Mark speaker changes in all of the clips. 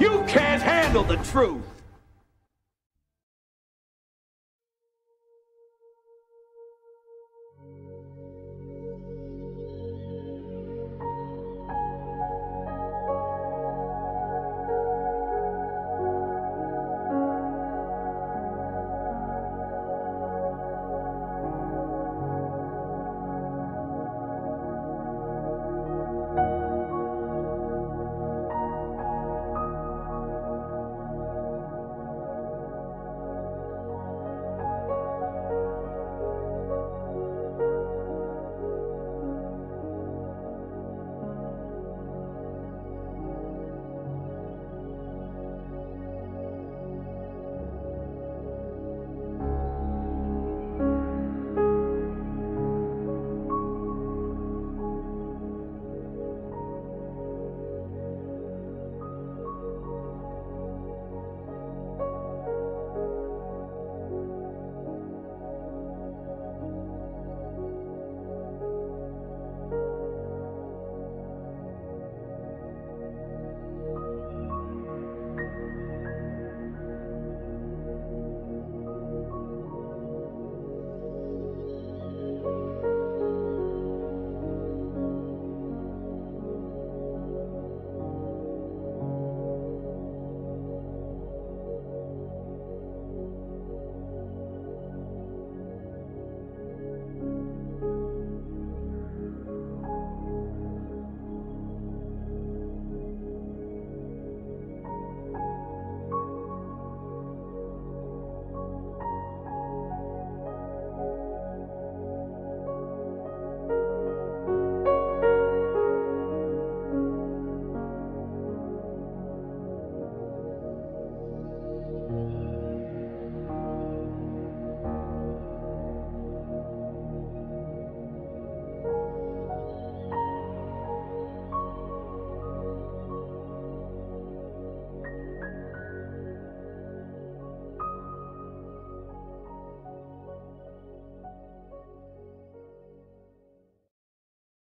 Speaker 1: You can't handle the truth.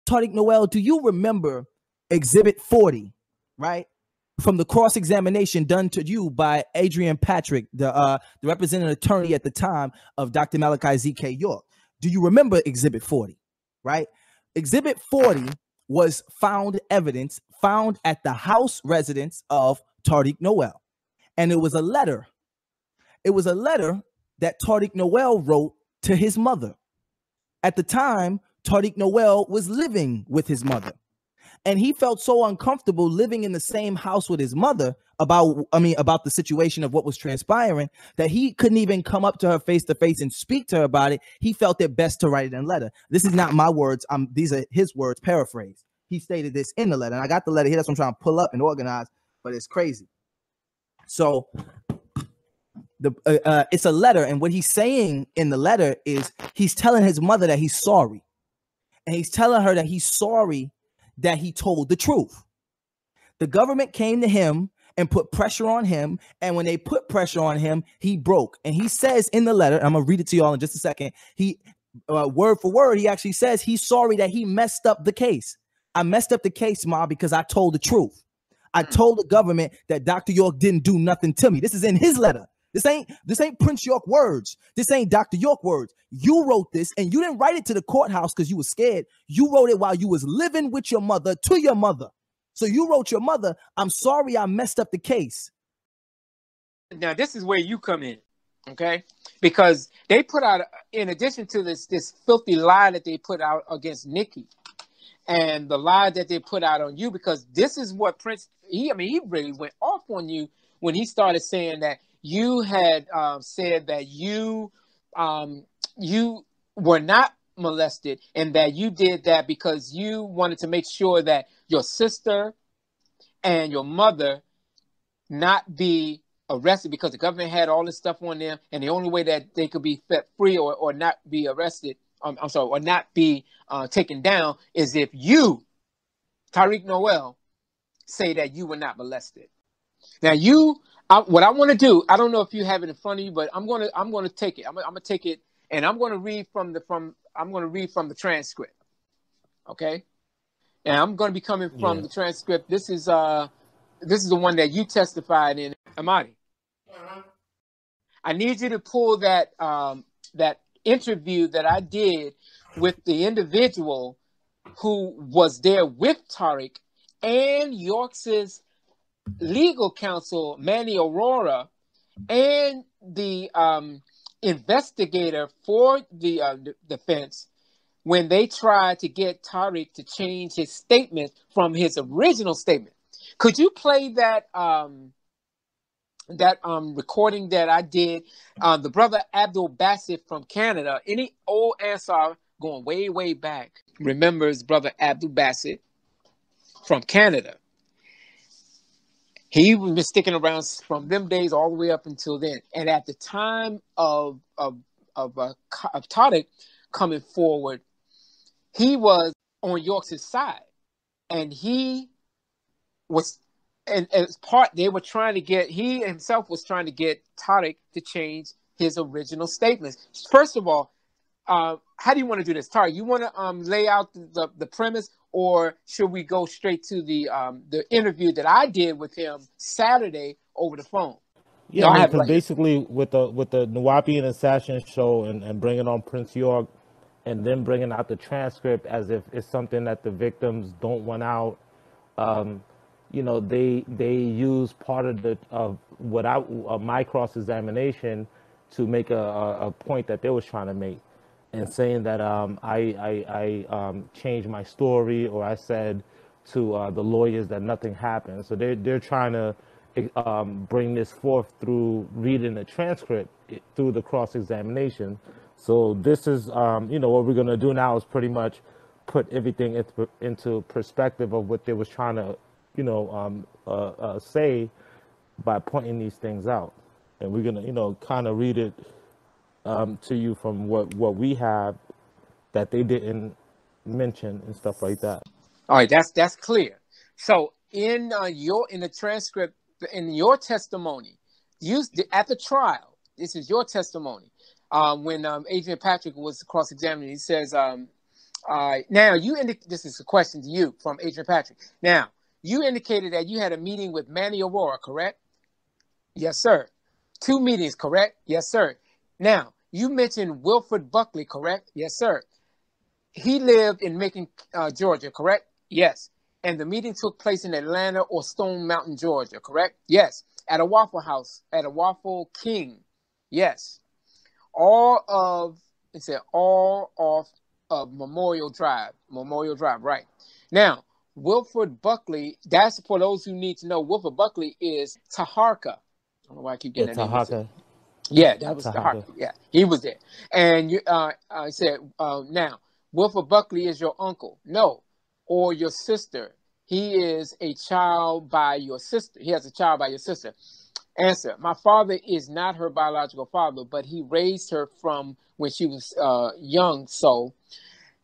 Speaker 2: Taariq Noel, do you remember Exhibit 40, right? From the cross-examination done to you by Adrian Patrick, the representative attorney at the time of Dr. Malachi Z.K. York. Do you remember Exhibit 40, right? Exhibit 40 was found evidence found at the house residence of Taariq Noel. And it was a letter. It was a letter that Taariq Noel wrote to his mother. At the time, Taariq Noel was living with his mother. And he felt so uncomfortable living in the same house with his mother about the situation of what was transpiring that he couldn't even come up to her face to face and speak to her about it. He felt it best to write it in a letter. This is not my words. These are his words, paraphrased. He stated this in the letter. And I got the letter here. That's what I'm trying to pull up and organize, but it's crazy. So it's a letter. And what he's saying in the letter is he's telling his mother that he's sorry. And he's telling her that he's sorry that he told the truth. The government came to him and put pressure on him. And when they put pressure on him, he broke. And he says in the letter, I'm going to read it to y'all in just a second. He, word for word, he actually says he's sorry that he messed up the case. I messed up the case, Ma, because I told the truth. I told the government that Dr. York didn't do nothing to me. This is in his letter. This ain't Prince York words. This ain't Dr. York words. You wrote this and you didn't write it to the courthouse because you were scared. You wrote it while you was living with your mother to your mother. So you wrote your mother, I'm sorry I messed up the case.
Speaker 3: Now, this is where you come in, okay? Because they put out, in addition to this filthy lie that they put out against Nikki and the lie that they put out on you, because this is what Prince, he really went off on you when he started saying that you had said that you were not molested and that you did that because you wanted to make sure that your sister and your mother not be arrested because the government had all this stuff on them, and the only way that they could be set free or not be arrested, or not be taken down is if you, Taariq Noel, say that you were not molested. Now what I want to do, I don't know if you have it in front of you, but I'm gonna take it. I'm gonna take it, and I'm gonna read from the transcript. Okay, and I'm gonna be coming from the transcript. This is This is the one that you testified in, Amadi. I need you to pull that that interview that I did with the individual who was there with Taariq and York's legal counsel, Manny Aurora, and the investigator for the defense when they tried to get Taariq to change his statement from his original statement. Could you play that recording that I did? The brother Abdul Bassett from Canada. Any old Ansar going way, way back remembers brother Abdul Bassett from Canada. He was been sticking around from them days all the way up until then. And at the time of Taariq coming forward, he was on York's side, and he was, and as part they were trying to get. He himself was trying to get Taariq to change his original statements. First of all, how do you want to do this, Taariq? You want to lay out the premise, or should we go straight to the interview that I did with him Saturday over the phone?
Speaker 4: Yeah,
Speaker 3: No,
Speaker 4: I mean,
Speaker 3: have it
Speaker 4: because
Speaker 3: right here.
Speaker 4: basically with the Nuwaupian assassin show and bringing on Prince York, and then bringing out the transcript as if it's something that the victims don't want out. You know, they use part of my cross examination to make a point that they was trying to make, and saying that I changed my story, or I said to the lawyers that nothing happened. So they're trying to bring this forth through reading the transcript through the cross examination. So this is you know, what we're gonna do now is pretty much put everything into perspective of what they was trying to, you know, say by pointing these things out, and we're gonna, you know, kind of read it to you from what we have that they didn't mention and stuff like that.
Speaker 3: All right, that's clear. So in the transcript, in your testimony, used at the trial, this is your testimony. When Adrian Patrick was cross-examining, he says, now you this is a question to you from Adrian Patrick. Now, you indicated that you had a meeting with Manny Aurora, correct? Yes, sir. 2 meetings, correct? Yes, sir. Now, you mentioned Wilford Buckley, correct? Yes, sir. He lived in Macon, Georgia, correct? Yes. And the meeting took place in Atlanta or Stone Mountain, Georgia, correct? Yes. At a Waffle House, at a Waffle King. Yes. All off of Memorial Drive, right. Now, Wilford Buckley, that's for those who need to know, Wilford Buckley is Taharka. I don't know why I keep getting that name.
Speaker 4: Tahaka.
Speaker 3: Yeah, that was
Speaker 4: Taharka.
Speaker 3: Taharka. Yeah, he was there. And I said, now, Wilford Buckley is your uncle. No. Or your sister. He is a child by your sister. He has a child by your sister. Answer, my father is not her biological father, but he raised her from when she was young. So,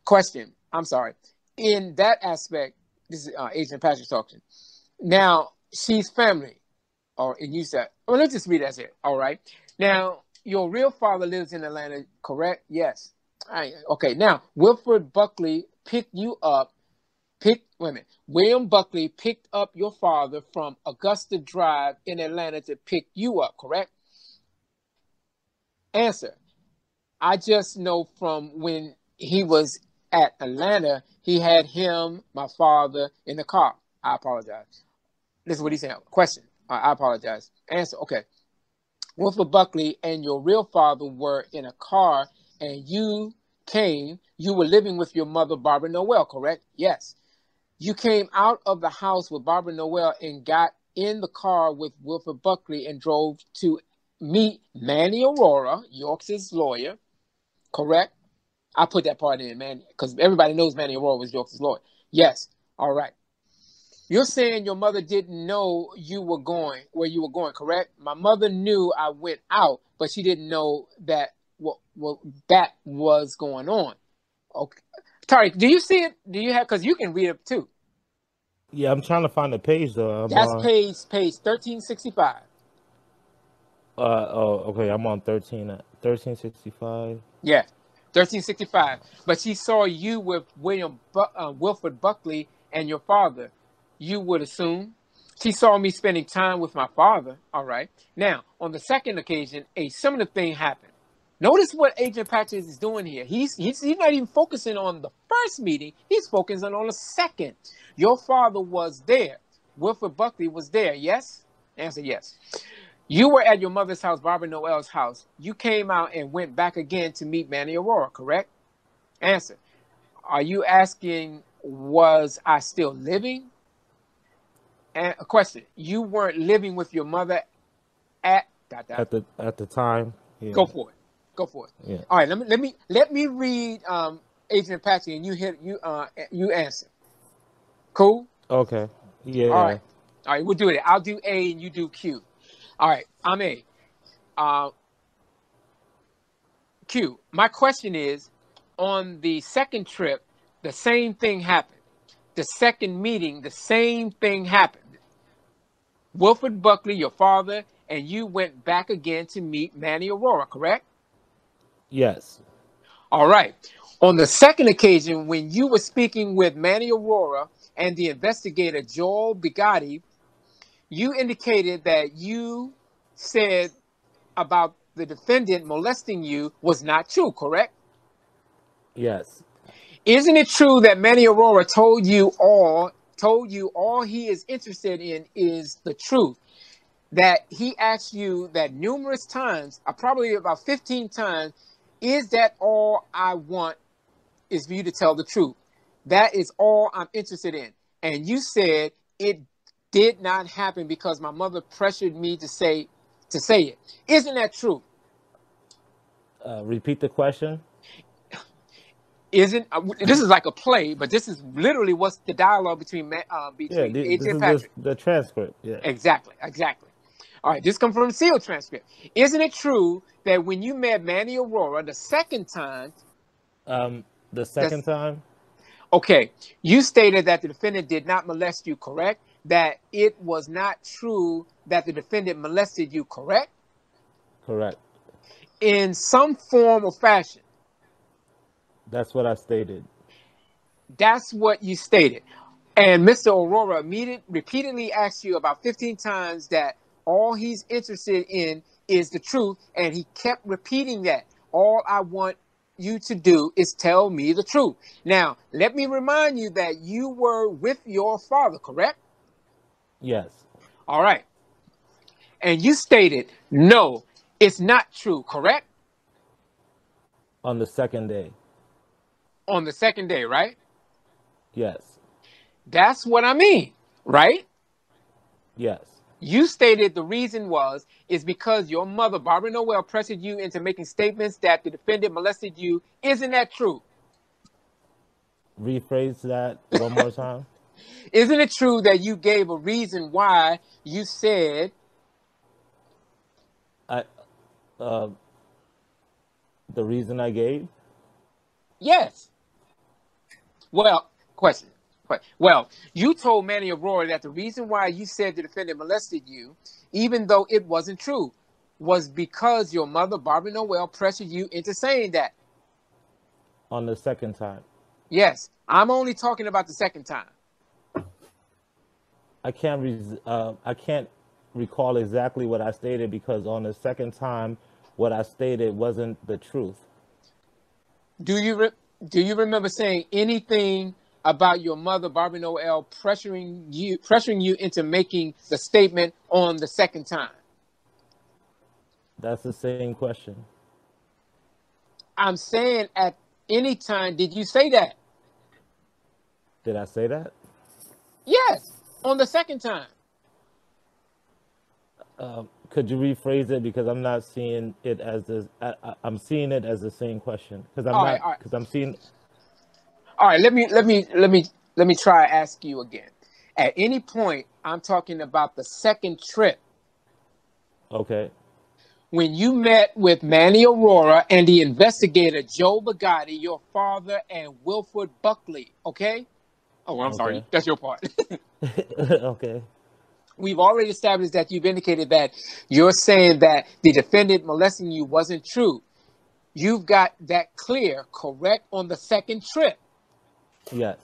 Speaker 3: question, I'm sorry. In that aspect, this is Agent Patrick talking. Now, she's family. And you said, well, let's just read that here. All right. Now, your real father lives in Atlanta, correct? Yes. All right. Okay. Now, Wilford Buckley picked you up. William Buckley picked up your father from Augusta Drive in Atlanta to pick you up, correct? Answer, I just know from when he was at Atlanta, he had him, my father, in the car. I apologize. This is what he's saying. Question. I apologize. Answer, okay. Wilford Buckley and your real father were in a car, and you were living with your mother, Barbara Noel, correct? Yes. You came out of the house with Barbara Noel and got in the car with Wilford Buckley and drove to meet Manny Aurora, York's lawyer, correct? I put that part in, man, because everybody knows Manny Aurora was York's lawyer. Yes. All right. You're saying your mother didn't know where you were going, correct? My mother knew I went out, but she didn't know that that was going on. Okay. Taariq, do you see it? Do you have? Because you can read it too.
Speaker 4: Yeah, I'm trying to find the page though.
Speaker 3: That's page 1365.
Speaker 4: Okay, I'm on 1365.
Speaker 3: Yeah, 1365. But she saw you with Wilford Buckley and your father. You would assume. She saw me spending time with my father. All right. Now, on the second occasion, a similar thing happened. Notice what Agent Patrick is doing here. He's not even focusing on the first meeting. He's focusing on the second. Your father was there. Wilford Buckley was there. Yes? Answer yes. You were at your mother's house, Barbara Noel's house. You came out and went back again to meet Manny Aurora, correct? Answer. Are you asking, was I still living? And a question. You weren't living with your mother at
Speaker 4: the time. Yeah.
Speaker 3: Go for it. Go for it.
Speaker 4: Yeah.
Speaker 3: All right. Let me read Agent Patsy, and you answer. Cool.
Speaker 4: Okay. Yeah.
Speaker 3: All right. All right. We'll do it. I'll do A and you do Q. All right. I'm A. Q. My question is, on the second trip, the same thing happened. The second meeting, the same thing happened. Wilford Buckley, your father, and you went back again to meet Manny Aurora, correct?
Speaker 4: Yes.
Speaker 3: All right. On the second occasion, when you were speaking with Manny Aurora and the investigator Joel Bigatti, you indicated that you said about the defendant molesting you was not true, correct?
Speaker 4: Yes.
Speaker 3: Isn't it true that Manny Aurora told you all he is interested in is the truth? That he asked you that numerous times, probably about 15 times, is that all I want is for you to tell the truth? That is all I'm interested in. And you said it did not happen because my mother pressured me to say it. Isn't that true?
Speaker 4: Repeat the question.
Speaker 3: This is like a play, but this is literally what's the dialogue between
Speaker 4: Agent
Speaker 3: and Patrick.
Speaker 4: The transcript. Yeah.
Speaker 3: Exactly. All right, this comes from the sealed transcript. Isn't it true that when you met Manny Aurora the second time? Okay, you stated that the defendant did not molest you, correct? That it was not true that the defendant molested you, correct?
Speaker 4: Correct.
Speaker 3: In some form or fashion.
Speaker 4: That's what I stated.
Speaker 3: That's what you stated. And Mr. Aurora repeatedly asked you about 15 times that all he's interested in is the truth, and he kept repeating that. All I want you to do is tell me the truth. Now, let me remind you that you were with your father, correct?
Speaker 4: Yes.
Speaker 3: All right. And you stated, no, it's not true, correct?
Speaker 4: On the second day.
Speaker 3: On the second day, right?
Speaker 4: Yes.
Speaker 3: That's what I mean, right?
Speaker 4: Yes.
Speaker 3: You stated the reason is because your mother, Barbara Noel, pressured you into making statements that the defendant molested you. Isn't that true?
Speaker 4: Rephrase that one more time.
Speaker 3: Isn't it true that you gave a reason why you said...
Speaker 4: the reason I gave?
Speaker 3: Yes. Well, question. Well, you told Manny Aurora that the reason why you said the defendant molested you, even though it wasn't true, was because your mother, Barbara Noel, pressured you into saying that.
Speaker 4: On the second time.
Speaker 3: Yes. I'm only talking about the second time.
Speaker 4: I can't recall exactly what I stated because on the second time, what I stated wasn't the truth.
Speaker 3: Do you remember saying anything about your mother, Barbara Noel, pressuring you into making the statement on the second time?
Speaker 4: That's the same question.
Speaker 3: I'm saying at any time, did you say that?
Speaker 4: Did I say that?
Speaker 3: Yes, on the second time.
Speaker 4: Could you rephrase it because I'm not seeing it as this? I'm seeing it as the same question because I'm seeing.
Speaker 3: All right, let me try to ask you again. At any point, I'm talking about the second trip.
Speaker 4: Okay.
Speaker 3: When you met with Manny Aurora and the investigator Joe Bugatti, your father, and Wilford Buckley, okay? Oh, I'm sorry. That's your part.
Speaker 4: Okay.
Speaker 3: We've already established that you've indicated that you're saying that the defendant molesting you wasn't true. You've got that clear, correct, on the second trip.
Speaker 4: Yes.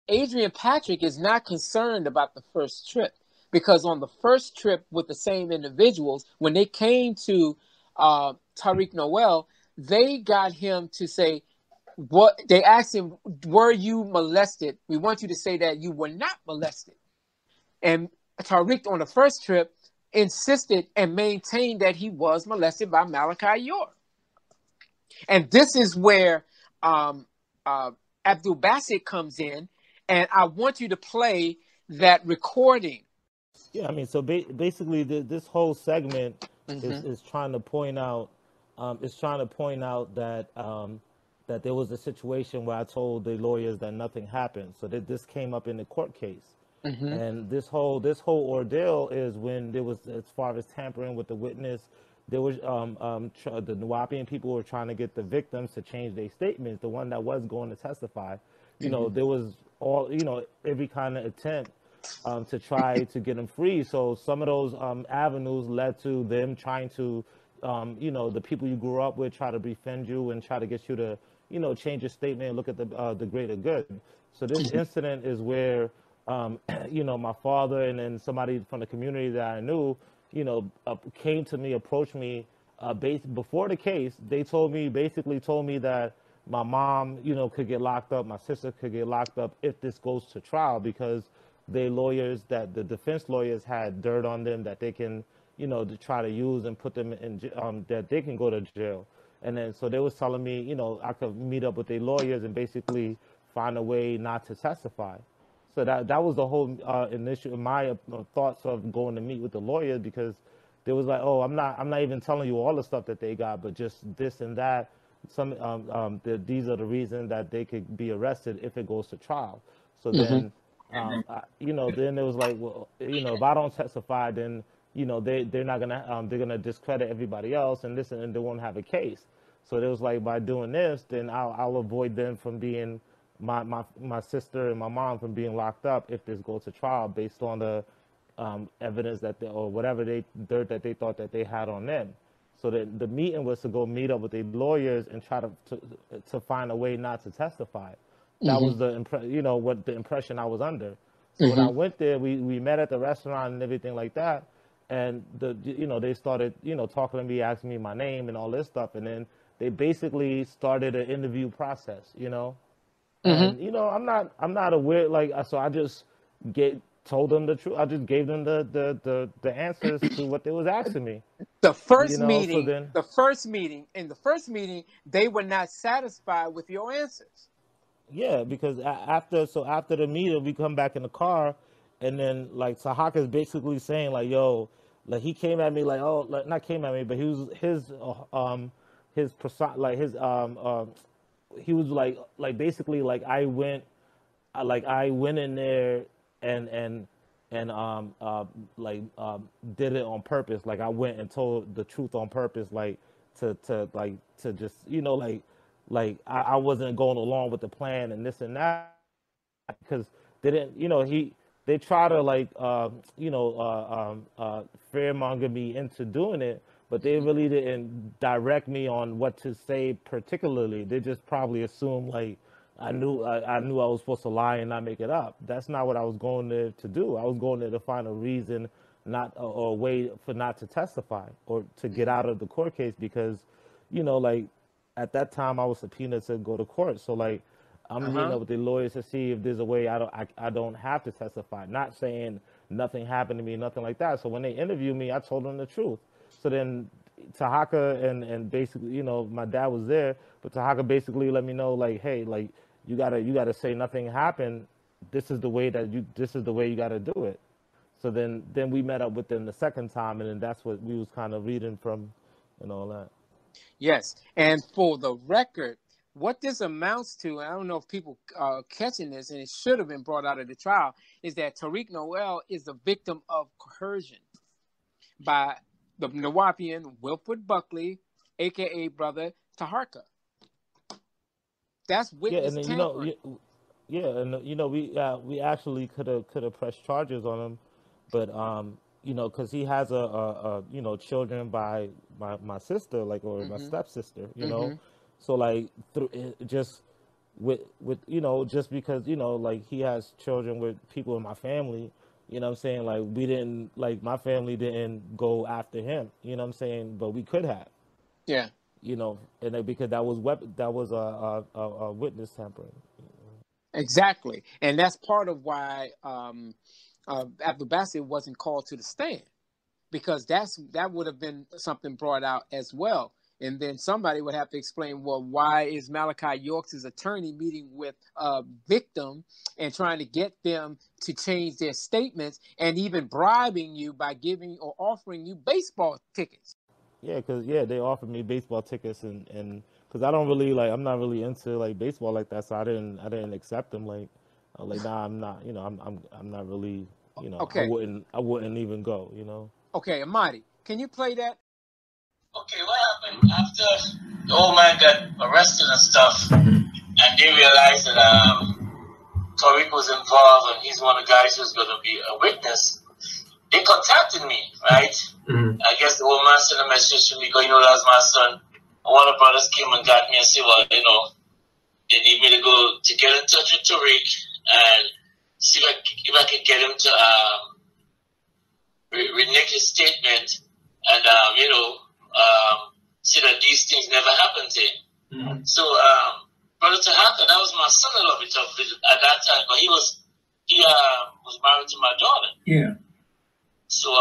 Speaker 3: Adrian Patrick is not concerned about the first trip. because on the first trip with the same individuals, when they came to Taariq Noel, they got him to say, what they asked him, were you molested? We want you to say that you were not molested. And Taariq on the first trip insisted and maintained that he was molested by Malachi York. And this is where Abdul Basit comes in, and I want you to play that recording.
Speaker 4: Yeah, I mean, so basically, this whole segment
Speaker 3: Mm-hmm.
Speaker 4: is trying to point out, that that there was a situation where I told the lawyers that nothing happened. So that this came up in the court case,
Speaker 3: Mm-hmm.
Speaker 4: and this whole ordeal is when there was, as far as tampering with the witness, there was the Nuwaupian people were trying to get the victims to change their statements. The one that was going to testify, there was every kind of attempt to try to get them free. So some of those avenues led to them trying to, the people you grew up with try to befriend you and try to get you to, change your statement and look at the greater good. So this incident is where, my father and then somebody from the community that I knew, came to me, approached me, before the case. They basically told me that my mom, could get locked up, my sister could get locked up if this goes to trial, because they lawyers, that the defense lawyers had dirt on them that they can, to try to use and put them in, that they can go to jail. And then, so they was telling me, I could meet up with their lawyers and basically find a way not to testify. So that was the whole initial, my thoughts of going to meet with the lawyers, because they was like, oh, I'm not even telling you all the stuff that they got, but just this and that. These are the reasons that they could be arrested if it goes to trial. So
Speaker 3: Mm-hmm.
Speaker 4: then, then it was like, well, if I don't testify, then, they're not gonna, they're gonna discredit everybody else and this, and they won't have a case. So it was like, by doing this, then I'll avoid them from being, my sister and my mom from being locked up if this goes to trial based on the evidence or whatever dirt that they thought that they had on them. So the meeting was to go meet up with the lawyers and try to find a way not to testify. That was the what the impression I was under. So when I
Speaker 3: Mm-hmm.
Speaker 4: went there, we met at the restaurant and everything like that, and they started talking to me, asking me my name and all this stuff, and then they basically started an interview process,
Speaker 3: Mm-hmm.
Speaker 4: and I'm not aware, like, so I just told them the truth. I just gave them the answers to what they was asking me,
Speaker 3: The first
Speaker 4: so
Speaker 3: meeting,
Speaker 4: then.
Speaker 3: in the first meeting, they were not satisfied with your answers.
Speaker 4: Yeah, because after the meeting, we come back in the car, and then like Sahak is basically saying like, "Yo," like he came at me like, "Oh," like not came at me, but he was like basically like I went in there and did it on purpose. Like I went and told the truth on purpose, like to just I wasn't going along with the plan and this and that, because they didn't, they try to fearmonger me into doing it, but they really didn't direct me on what to say particularly. They just probably assumed like I knew I was supposed to lie and not make it up. That's not what I was going there to do. I was going there to find a reason, not or a way for not to testify or to get out of the court case, because, like at that time I was subpoenaed to go to court. So like I'm meeting
Speaker 3: Uh-huh.
Speaker 4: up with the lawyers to see if there's a way I don't have to testify. Not saying nothing happened to me, nothing like that. So when they interviewed me, I told them the truth. So then Tahaka and basically, my dad was there, but Tahaka basically let me know like, hey, like you gotta say nothing happened. This is the way you gotta do it. So then we met up with them the second time, and then that's what we was kind of reading from and all that.
Speaker 3: Yes, and for the record, what this amounts to, and I don't know if people are catching this, and it should have been brought out of the trial, is that Taariq Noel is a victim of coercion by the Nuwaupian Wilford Buckley, aka Brother Taharka. That's
Speaker 4: Yeah, and
Speaker 3: witness
Speaker 4: then
Speaker 3: tampering.
Speaker 4: yeah, and we actually could have pressed charges on him, but because he has children by my sister, like, or my
Speaker 3: Mm-hmm.
Speaker 4: stepsister,
Speaker 3: Mm-hmm.
Speaker 4: so like through it, just with just because like he has children with people in my family, You know what I'm saying? Like, we didn't, like, my family didn't go after him. You know what I'm saying? But we could have.
Speaker 3: Yeah.
Speaker 4: You know, and because that was a witness tampering.
Speaker 3: Exactly, and that's part of why Abdul Basit wasn't called to the stand, because that would have been something brought out as well. And then somebody would have to explain, well, why is Malachi York's attorney meeting with a victim and trying to get them to change their statements and even bribing you by giving or offering you baseball tickets?
Speaker 4: Yeah, because they offered me baseball tickets, and because I don't really I'm not really into like baseball like that, so I didn't accept them. Like, I was like, nah, I'm not. You know, I'm not really. You know,
Speaker 3: Okay.
Speaker 4: I wouldn't even go. You know.
Speaker 3: Okay, Amadi, can you play that?
Speaker 5: Okay, what happened after the old man got arrested and stuff, and they realized that Taariq was involved and he's one of the guys who's going to be a witness? They contacted me, right? I guess the old man sent a message to me, going, that was my son. And one of the brothers came and got me and said, well, they need me to go to get in touch with Taariq and see if I can get him to renege his statement and, see that these things never happened to him. So, Brother Tahaka, that was my son-in-law at that time, but he was married to my daughter. Yeah. So,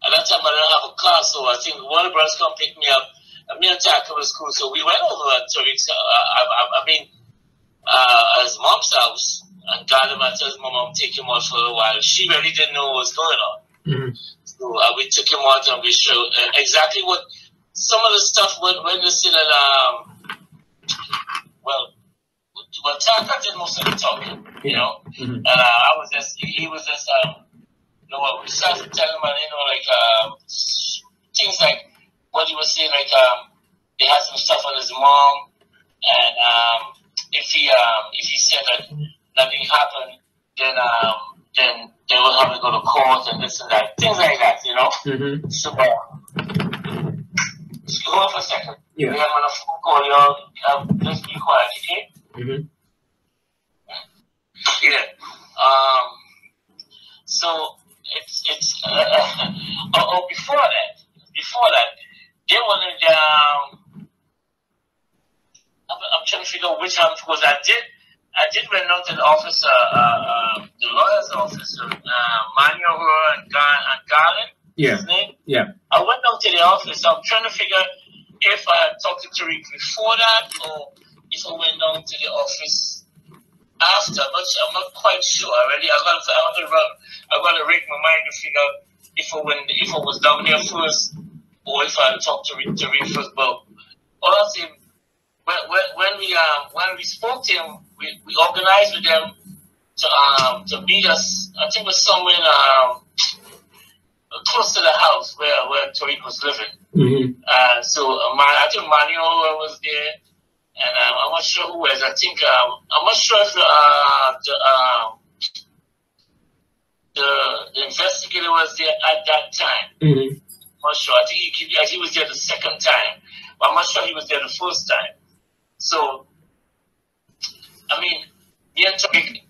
Speaker 5: at that time, I didn't have a car, so I think one of the brothers come pick me up. And me and Tahaka was cool, so we went over at Taariq's, at his mom's house, and got him and told his mom, I'm taking him out for a while. She really didn't know what was going on. So we took him out and we showed exactly what some of the stuff witnessing and Tahaka did most of the talking, you know. And I was just he was just we started telling him things like what he was saying, like they had some stuff on his mom, and if he said that nothing happened, then they will have to go to court and this and that, things like that, you know. So, hold on for a second. Yeah. We have on a phone call, y'all. Just be quiet, okay? Yeah. So it's before that, they wanted I'm trying to figure out which one, because I did run out to the office, the lawyer's office, Manuel and Garland. Yeah. His name. Yeah. I went down to the office. I'm trying to figure if I had talked to Taariq before that or if I went down to the office after. But I'm not quite sure. I got to rake my mind to figure out if I was down there first or if I had talked to Taariq first. But all I'm saying, when we spoke to him, we organized with them to meet us. I think it was somewhere close to the house where Taariq was living. So I think Manuel was there, and I'm not sure who was. I think I'm not sure if the investigator was there at that time. I'm not sure. I think he was there the second time, but I'm not sure he was there the first time. So, I mean, me and Taariq,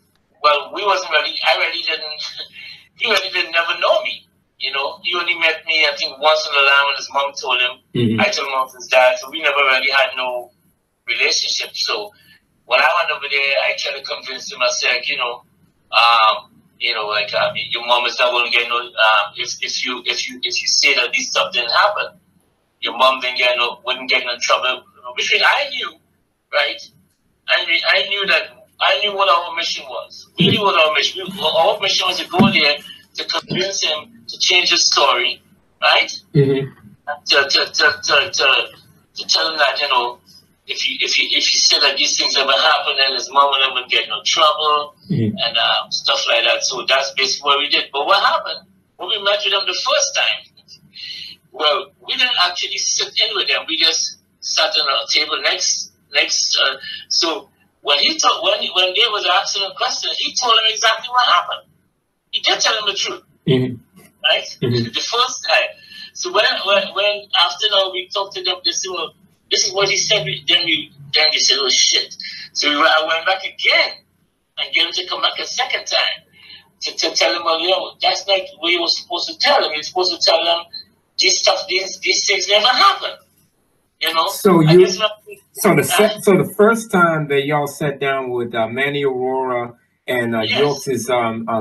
Speaker 5: well, we wasn't really, he really didn't never know me, you know. He only met me, I think, once on the line when his mom told him. I told him of his dad, so we never really had no relationship. So, when I went over there, I tried to convince him. I said, your mom is not going to get no, if you say that this stuff didn't happen, your mom wouldn't get in trouble, which I knew. Right? I knew what our mission was. We knew what our mission was. Our mission was to go there to convince him to change his story, right? To tell him that, if he said that these things ever happened, then his mom and him would get no trouble and stuff like that. So that's basically what we did. But what happened? When we met with them the first time, well, we didn't actually sit in with them. We just sat on a table next. So when they was asking a question, he told him exactly what happened. He did tell him the truth, right? The first time. So when after that we talked to them, they said, well, this is what he said. Then they said, oh shit. So I went back again and get him to come back a second time. to tell them, well, you know, that's not what you were supposed to tell them. You're supposed to tell them these things never happen. You know.
Speaker 6: So the first time that y'all sat down with Manny Aurora and
Speaker 5: yes.
Speaker 6: York's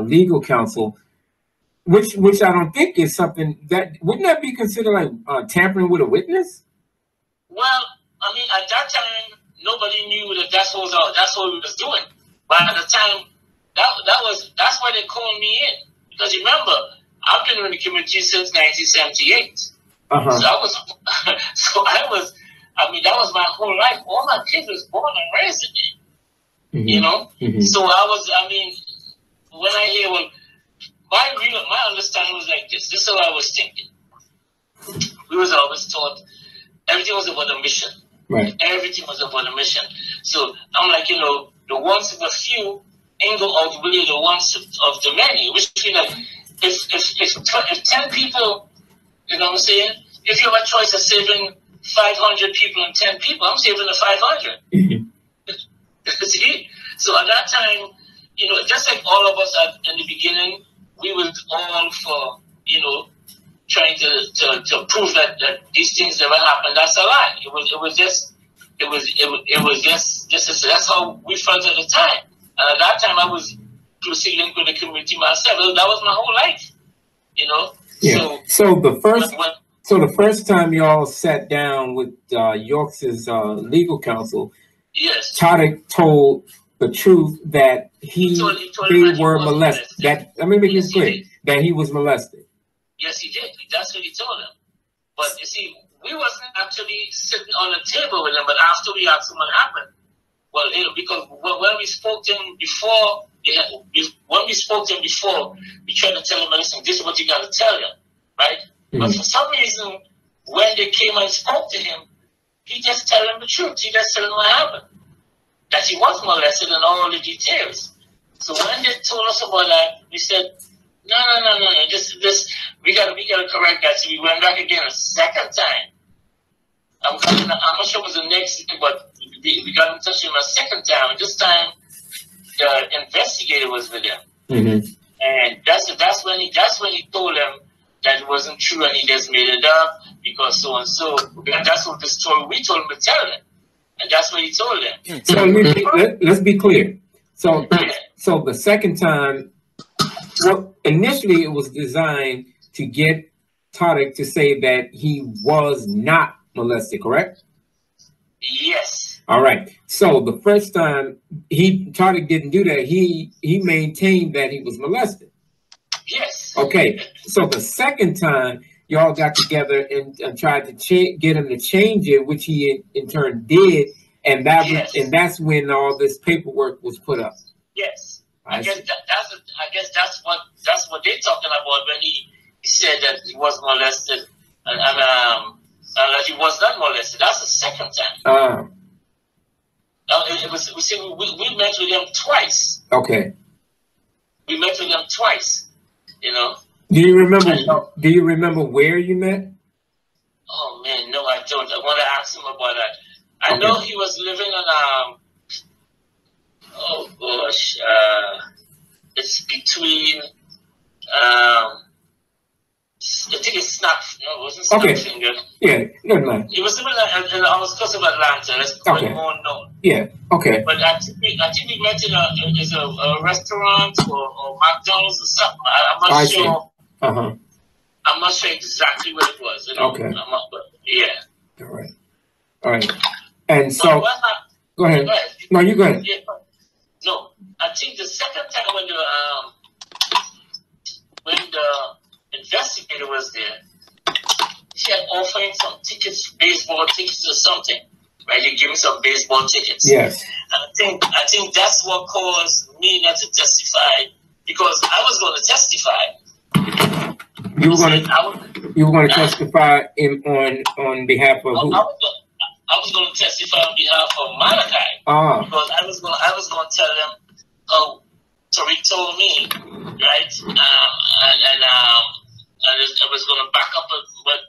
Speaker 6: legal counsel, which I don't think is something that wouldn't that be considered like tampering with a witness?
Speaker 5: Well, I mean, at that time, nobody knew that that's what we was doing. But at the time, that's why they called me in. Because remember, I've been in the community since 1978.
Speaker 6: Uh-huh.
Speaker 5: That was my whole life. All my kids was born and raised in it. You know?
Speaker 6: Mm-hmm.
Speaker 5: So when I hear, well, my understanding was like this. This is what I was thinking. We was always taught everything was about a mission.
Speaker 6: Right.
Speaker 5: Everything was about a mission. So I'm like, you know, the ones of the few ain't gonna outweigh the ones of the many. Which means like if 10 people, you know what I'm saying? If you have a choice of saving 500 people and 10 people, I'm saving the 500.
Speaker 6: Mm-hmm.
Speaker 5: See? So at that time, you know, just like all of us in the beginning, we were all for, you know, trying to prove that these things never happened. That's a lie. That's how we felt at the time. And at that time, I was closely linked with the community myself. That was my whole life, you know.
Speaker 6: Yeah. So the first time y'all sat down with York's legal counsel,
Speaker 5: yes,
Speaker 6: Taariq told the truth that they were molested. That let me make this clear that he was molested.
Speaker 5: Yes, he did. That's what he told him. But you see, we wasn't actually sitting on the table with him. But after we asked him what happened, well, because when we spoke to him before, we tried to tell him, listen, this is what you got to tell him, right? Mm-hmm. But for some reason, when they came and spoke to him, he just told them the truth. He just told them what happened, that he was molested and all the details. So when they told us about that, we said, no. This we gotta correct that. So we went back again a second time. I'm not sure it was the next thing, but we got in touch with him a second time. And this time, the investigator was with him,
Speaker 6: mm-hmm.
Speaker 5: and that's when he told them that it wasn't true, and he just made it up because so and so. And that's what the story we told him to tell them, and that's what he told them.
Speaker 6: So let's be clear. So the second time. Well, initially it was designed to get Taariq to say that he was not molested, correct?
Speaker 5: Yes.
Speaker 6: All right. So the first time Taariq didn't do that. He maintained that he was molested.
Speaker 5: Yes.
Speaker 6: Okay. So the second time y'all got together and tried to get him to change it, which he in turn did, and that's when all this paperwork was put up.
Speaker 5: Yes. I guess that's what they're talking about when he said that he was molested and that he was not molested. That's the second time. We met with them twice.
Speaker 6: Okay.
Speaker 5: We met with them twice. You know.
Speaker 6: Do you remember where you met?
Speaker 5: Oh man, no, I don't. I want to ask him about that. I know he was living in oh gosh, it's between I think it's Snap. No, it wasn't Snapfinger.
Speaker 6: Yeah, never mind.
Speaker 5: It was living in I was close of Atlanta. Let's put it more known.
Speaker 6: Yeah. Okay.
Speaker 5: But I think we met in a restaurant or McDonald's or something. I'm not sure. I'm not sure exactly what it was. You know?
Speaker 6: Okay.
Speaker 5: Yeah.
Speaker 6: All right. And so, go ahead. No, you go ahead.
Speaker 5: Yeah. No, I think the second time when the investigator was there, she had offering some tickets, baseball tickets or something. Right, you give me some baseball tickets.
Speaker 6: Yes.
Speaker 5: And I think that's what caused me not to testify, because I was going to testify.
Speaker 6: You were going to testify on behalf of who?
Speaker 5: I was going to testify on behalf of Malachi, because I was going to tell them how Taariq told me, right? And I was going to back up what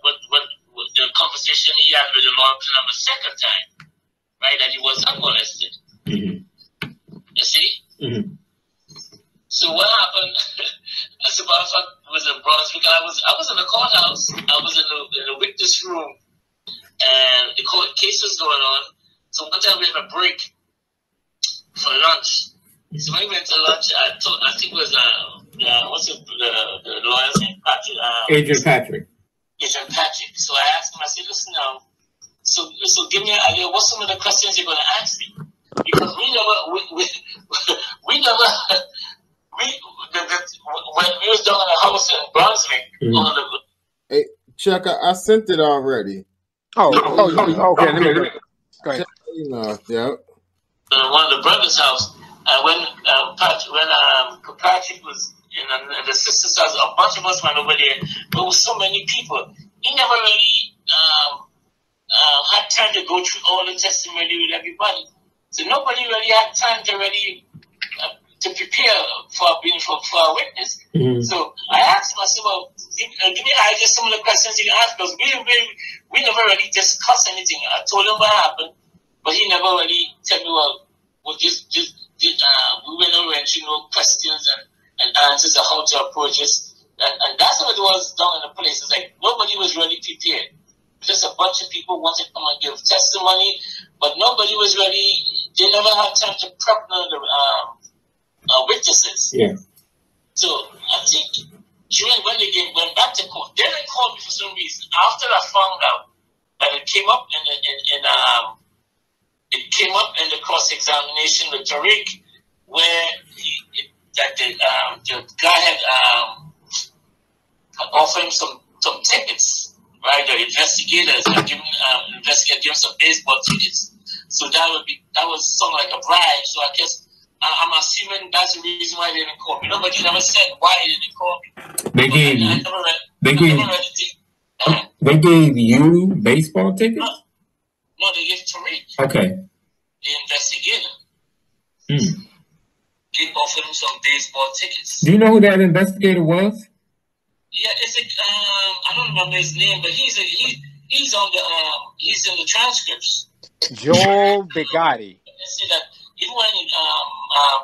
Speaker 5: the conversation he had with the Lord the second time, right? That he was not molested.
Speaker 6: Mm-hmm.
Speaker 5: You see?
Speaker 6: Mm-hmm.
Speaker 5: So what happened? As a matter of fact, it was in Brunswick. I was in the courthouse. I was in the witness room, and the court case was going on. So one time we had a break for lunch. So when we went to lunch, I think it was what's the lawyer's name? Patrick.
Speaker 6: Adrian Patrick.
Speaker 5: Adrian Patrick. So I asked him. I said, "Listen now. So give me an idea. What's some of the questions you're going to ask me? Because when we was down in a house in Brunswick,
Speaker 7: hey, Chuck, I sent it already.
Speaker 3: Okay. Let me go ahead.
Speaker 7: Yeah.
Speaker 5: One of the brothers' house, when Patrick was in the sister's house, a bunch of us went over there. There was so many people. He never really had time to go through all the testimony with everybody. So nobody really had time to really to prepare for a witness. So I asked him, I said, well, give me idea some of the questions you can ask, because we never really discussed anything. I told him what happened, but he never really told me, well, we went over and questions and answers of how to approach this. And that's what it was down in the place. It's like nobody was really prepared. Just a bunch of people wanted to come and give testimony, but nobody was really, they never had time to prep the witnesses. Yeah. So I think when they went back to court, then they called me for some reason. After I found out that it came up in the cross-examination with Taariq, where the guy had offered him some tickets. Right, the investigators have given some baseball tickets. So that was something like a bribe. So I guess I'm assuming that's the reason why they didn't call me. Nobody never said why they didn't call me.
Speaker 6: They gave you baseball tickets?
Speaker 5: No, they gave Taariq.
Speaker 6: Okay.
Speaker 5: The investigator. They offered him some baseball tickets.
Speaker 6: Do you know who that investigator was?
Speaker 5: Yeah, I don't remember his name, but he's on the he's in the transcripts.
Speaker 3: Joel Bigatti.
Speaker 5: I see that even when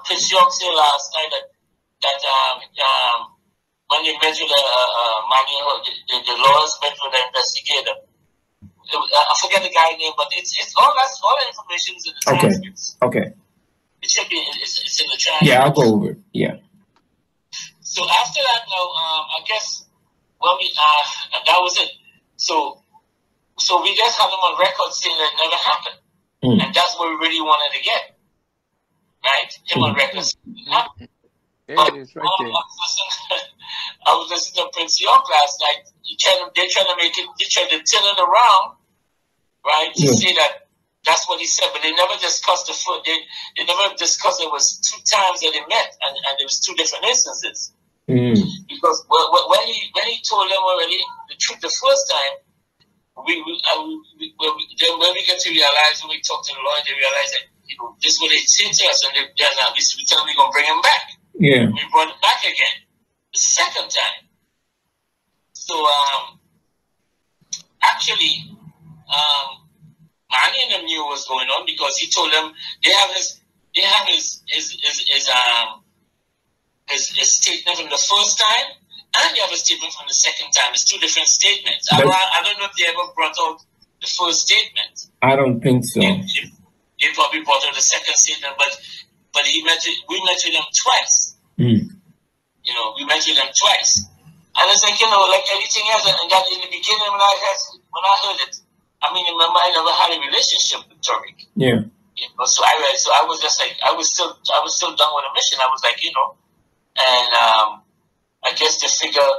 Speaker 5: Prince York said last night that when they met with the lawyers met with the investigator, I forget the guy's name, but it's all the information is in the transcripts. Okay. It should be. It's in the transcripts.
Speaker 6: Yeah, I'll go over it. Yeah.
Speaker 5: So after that, I guess, and that was it. So we just had them on record saying that it never happened. And that's what we really wanted to get. Right? Him on record saying it didn't happen.
Speaker 3: There it is, right there.
Speaker 5: I was listening to Prince York last night. They're trying to turn it around, right? To say that that's what he said, but they never discussed they never discussed it was 2 times that they met, and there was 2 different instances. Because when he told them already the truth the first time, when we get to realize, when we talk to the lawyer, they realize that this is what they say to us, and we tell them we're gonna bring him back. Yeah, we brought him back again the second time. So actually, Manny and them knew what was going on, because he told them they have his statement from the first time, and you have a statement from the second time. It's 2 different statements. I don't know if they ever brought out the first statement.
Speaker 6: I don't think so.
Speaker 5: They probably brought out the second statement, but we met with them twice. We met with them twice, and it's like like everything else. And that in the beginning when I heard it, I mean, remember I never had a relationship with Taariq. Yeah. So I was just like I was still done with the mission. I was like and I guess they figure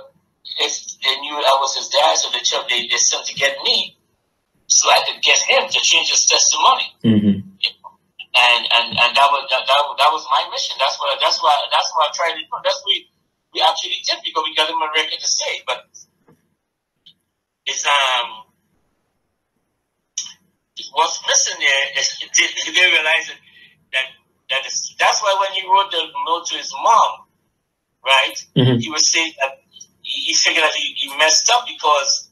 Speaker 5: if they knew I was his dad, so they sent to get me, so I could get him to change his testimony. And that was my mission. That's what I tried to do. That's what we actually did, because we got him on record to say. But it's what's missing there is they realize that's why when he wrote the note to his mom, right? He was saying that he figured that he messed up because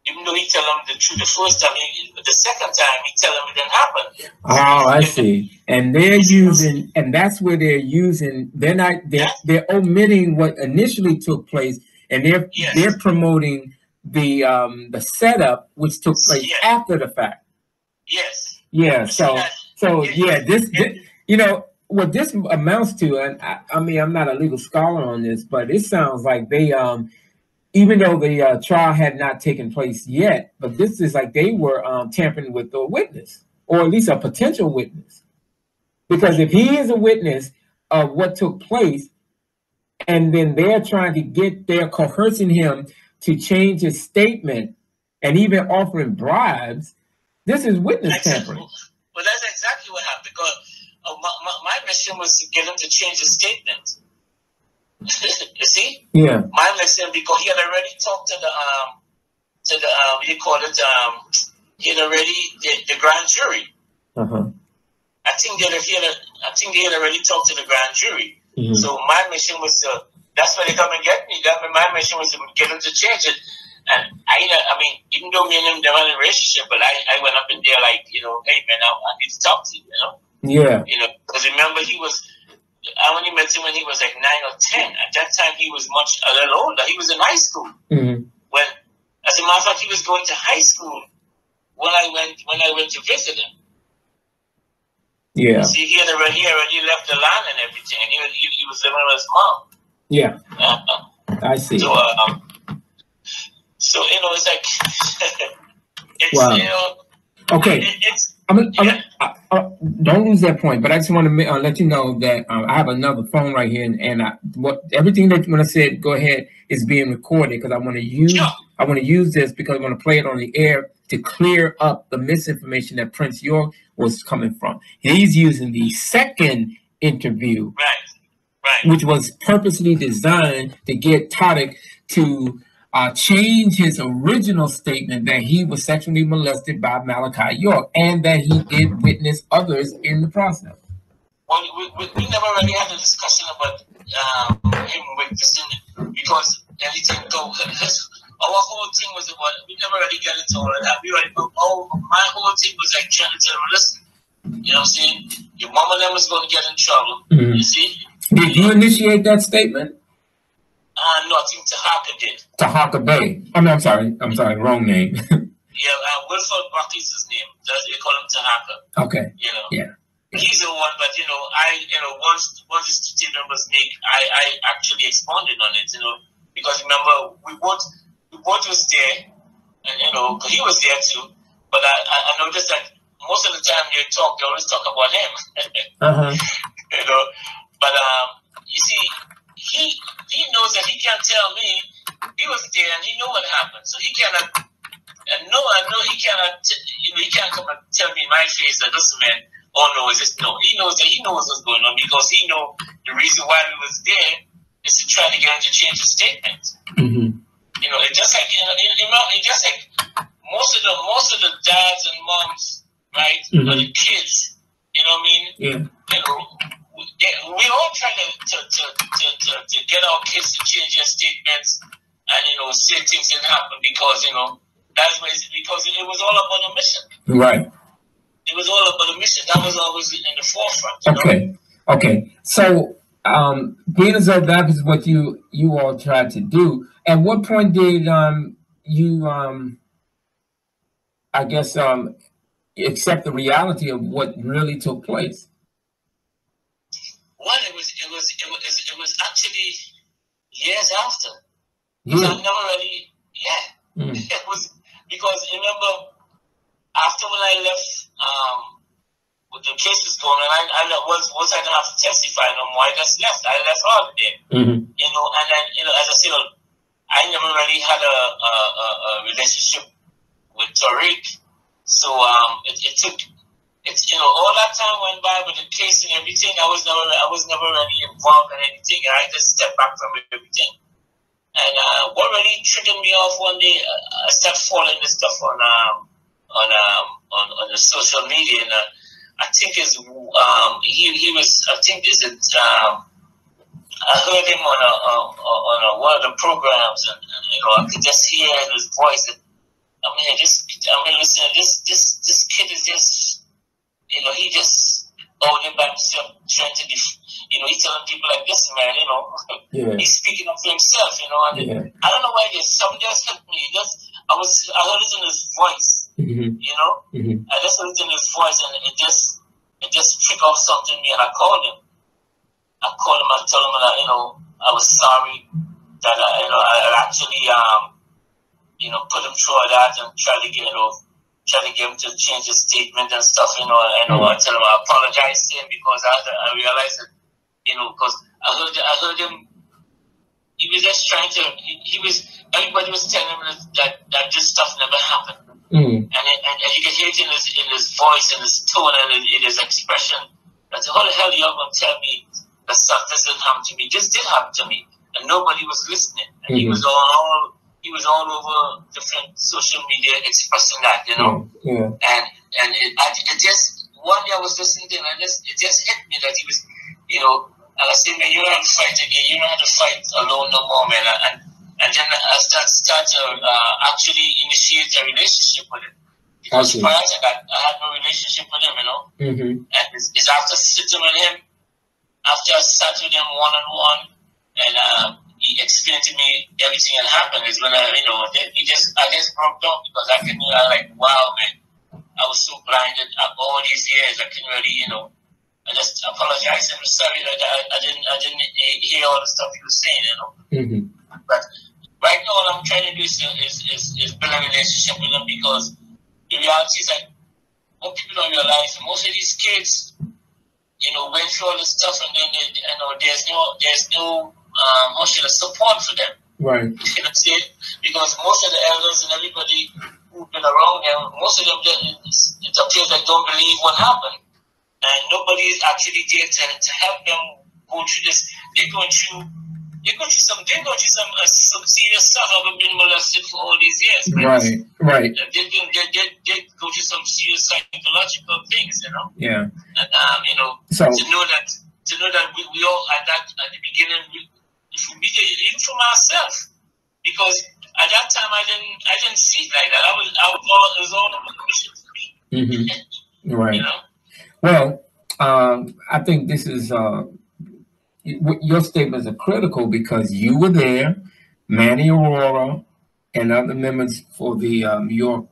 Speaker 5: Even though he tell him the truth the first time, the second time he tell him it didn't happen.
Speaker 6: Oh, I see. And they're using, and that's where they're using. They're omitting what initially took place, and they're promoting the setup which took place after the fact.
Speaker 5: Yes.
Speaker 6: Yeah. So this you know what this amounts to, and I mean I'm not a legal scholar on this, but it sounds like they even though the trial had not taken place yet, but this is like they were tampering with a witness, or at least a potential witness. Because if he is a witness of what took place, and then they're coercing him to change his statement and even offering bribes, this is witness tampering.
Speaker 5: Well, that's exactly what happened, because my mission was to get him to change his statement. You see?
Speaker 6: Yeah.
Speaker 5: My mission, because he had already talked to the what do you call it? He had already the grand jury. I think they had already talked to the grand jury. So my mission was to. That's why they come and get me. My mission was to get him to change it. And I mean, even though me and him never had a relationship, but I went up in there like, hey man, I need to talk to you,
Speaker 6: Yeah.
Speaker 5: Because remember I only met him when he was like 9 or 10. At that time, he was a little older. He was in high school. When, as a matter of fact, he was going to high school when I went to visit him.
Speaker 6: Yeah.
Speaker 5: See, he already left the land and everything, and he was living with his mom.
Speaker 6: Yeah. I see.
Speaker 5: So, it's like
Speaker 6: okay. Don't lose that point, but I just want to let you know that I have another phone right here, and everything that when I said go ahead is being recorded, because I want to use this because I want to play it on the air to clear up the misinformation that Prince York was coming from. He's using the second interview,
Speaker 5: right,
Speaker 6: which was purposely designed to get Taariq to change his original statement that he was sexually molested by Malachi York and that he did witness others in the process.
Speaker 5: Well, we never really had a discussion about him witnessing it, because everything our whole thing was about, we never really got into all of that. My whole thing was like trying to tell him, listen, you know what I'm saying? Your mom and them was going to get in trouble. You see?
Speaker 6: Did you initiate that statement?
Speaker 5: No, I think Tahaka did.
Speaker 6: Tahaka Bay. I'm sorry, wrong name.
Speaker 5: Wilford Buckley's his name. They call him Tahaka.
Speaker 6: Okay. Yeah.
Speaker 5: He's the one, but once the statement was made, I actually expounded on it, because remember we both was there, and cause he was there too. But I noticed that most of the time they always talk about him. But you see, he knows that he can't tell me he was there and he know what happened, so he cannot. And I know he cannot. He can't come and tell me in my face that this man. Oh no, is this no? He knows what's going on, because he know the reason why we was there is to try to get him to change his statement. It's just like most of the dads and moms, right, or the kids. You know what I mean?
Speaker 6: Yeah.
Speaker 5: We all try to get our kids to change their statements and say things didn't happen because because it was all about a mission.
Speaker 6: Right.
Speaker 5: It was all about a mission. That was always in the forefront.
Speaker 6: Okay. So, being as though that is what you all tried to do, at what point did you accept the reality of what really took place?
Speaker 5: Well, it was actually years after. Because I never really, it was because remember after when I left, with the case was going on, I was I gonna have to testify no more. I just left. I left all of them. And then as I said, I never really had a relationship with Taariq, so it took. All that time went by with the case and everything. I was never really involved in anything, and I just stepped back from everything. And what really triggered me off one day, I started following this stuff on the social media, and I think he was. I think I heard him on one of the programs, and I could just hear his voice. listen, this kid is just, he just holding back himself, trying to, he's telling people like this, man, he's speaking up for himself, and I don't know why something just hit me. I heard it in his voice, I just heard it in his voice, and it just triggered off something in me, and I called him. I told him that, I was sorry that I actually, put him through all that and try to get him to change his statement and stuff, I tell him I apologize to him because I realized that, because I heard him, he was just trying to, everybody was telling him that this stuff never happened. And you can hear it in his voice, in his tone, and in his expression. I said, how the hell are you going to tell me that stuff doesn't happen to me? This did happen to me, and nobody was listening. And he was all over different social media expressing that, And it just, one day I was listening to him, and it just hit me that he was, and I said, man, you don't have to fight again. You don't have to fight alone no more, man. And then I start to actually initiate a relationship with him. Because prior to that, I had no relationship with him, And it's after sitting with him, after I sat with him one-on-one, and he explained to me everything that happened, is when I just broke down because I like, wow, man, I was so blinded all these years. I couldn't really, I just apologize. I'm sorry that I didn't hear all the stuff you were saying, But right now, what I'm trying to do is build a relationship with them, because the reality is that what people don't realize, most of these kids, went through all this stuff, and then there's no support for them.
Speaker 6: Right.
Speaker 5: Because most of the elders and everybody who've been around them, most of them, it appears they don't believe what happened. And nobody is actually there to help them go through this. They're going through some serious stuff. I've been molested for all these years.
Speaker 6: Right.
Speaker 5: They go through some serious psychological things,
Speaker 6: Yeah.
Speaker 5: And
Speaker 6: so
Speaker 5: to know that we all at the beginning, even for myself, because at that time I didn't see it like that. It was all a mission for me.
Speaker 6: Right. Well, I think this is your statements are critical because you were there, Manny Aurora, and other members for the York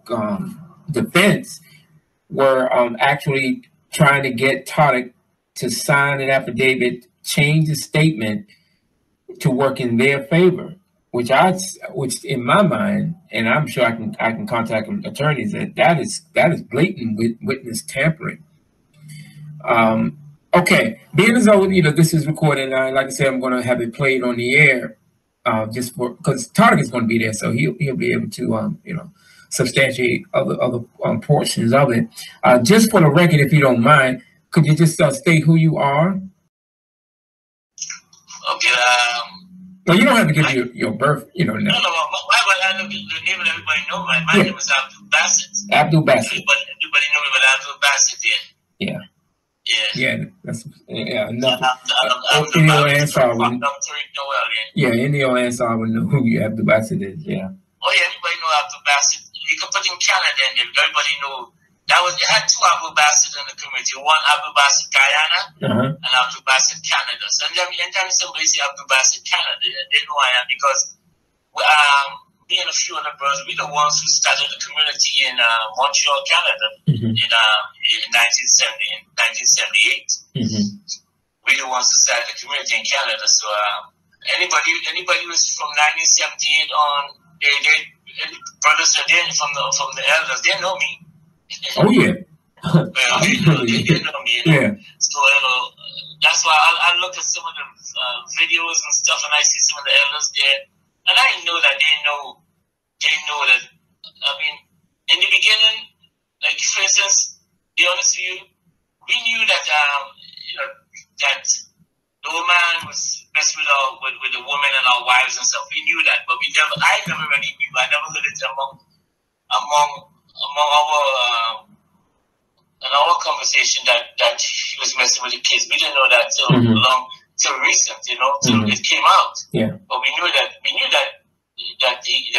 Speaker 6: defense were actually trying to get Taariq to sign an affidavit, change the statement to work in their favor, which in my mind, and I'm sure I can contact attorneys, that is blatant witness tampering. Okay, being as though this is recorded, like I said, I'm going to have it played on the air, just because Taariq is going to be there, so he'll be able to substantiate other portions of it. Just for the record, if you don't mind, could you just state who you are?
Speaker 5: Okay. No,
Speaker 6: you don't have to give your birth.
Speaker 5: No. Why would I know the name and everybody know? My name is Abdul Bassett.
Speaker 6: Abdul Bassett.
Speaker 5: Everybody know me by Abdul Bassett.
Speaker 6: Yeah. That's enough.
Speaker 5: Any old answer would
Speaker 6: know who you Abdul Bassett is. Yeah.
Speaker 5: Oh yeah, everybody know Abdul Bassett. You can put in Canada, and everybody know it had two Abdul Bassett in the community. One Abdul Bassett Guyana and Abdul Bassett Canada. So anytime somebody say Abdul Bassett Canada, they know I am, because me and a few other brothers, we're the ones who started the community in Montreal, Canada, in 1978. We're the ones who started the community in Canada. So anybody who's from 1978 on, brothers from the elders, they know me.
Speaker 6: Oh yeah.
Speaker 5: They know me.
Speaker 6: Yeah.
Speaker 5: So that's why I look at some of the videos and stuff, and I see some of the elders there. And I know that they know that, I mean, in the beginning, like, for instance, to be honest with you, we knew that, that the woman was messing with the women and our wives and stuff. We knew that, but I never really knew. I never heard it among our conversation that he was messing with the kids. We didn't know that till recent, till it came out.
Speaker 6: Yeah.
Speaker 5: But we knew that he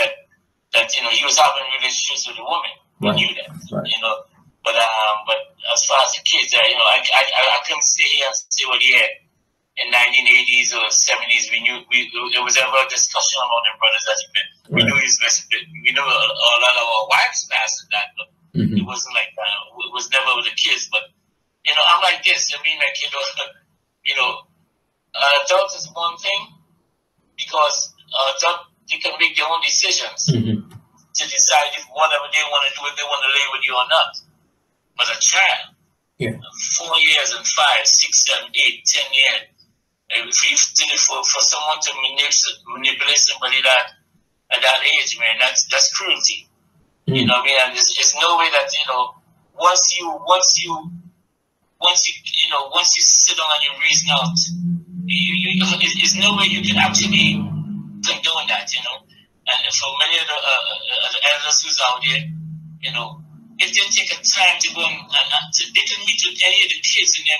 Speaker 5: was having relationships with a woman. We knew that, you know. But as far as the kids, you know, I couldn't sit here and say what he had in 1980s or 70s. We knew there was ever a discussion among them brothers that he met. We knew his best. We knew a lot of our wives passed that, but it wasn't like that. It was never with the kids. But you know, I'm like this. I mean, like you know, adults is one thing because adults, they can make their own decisions to decide if whatever they want to do, if they want to lay with you or not. But a child, 4 years and 5, 6, 7, 8, 10 years, for someone to manipulate somebody that at that age, man, that's cruelty. You know what I mean? And there's no way that, you know, once you sit down and you reason out, there's no way you can actually condone that, you know. And for many of the elders who's out there, you know, if they take a time to go and they can meet with any of the kids in them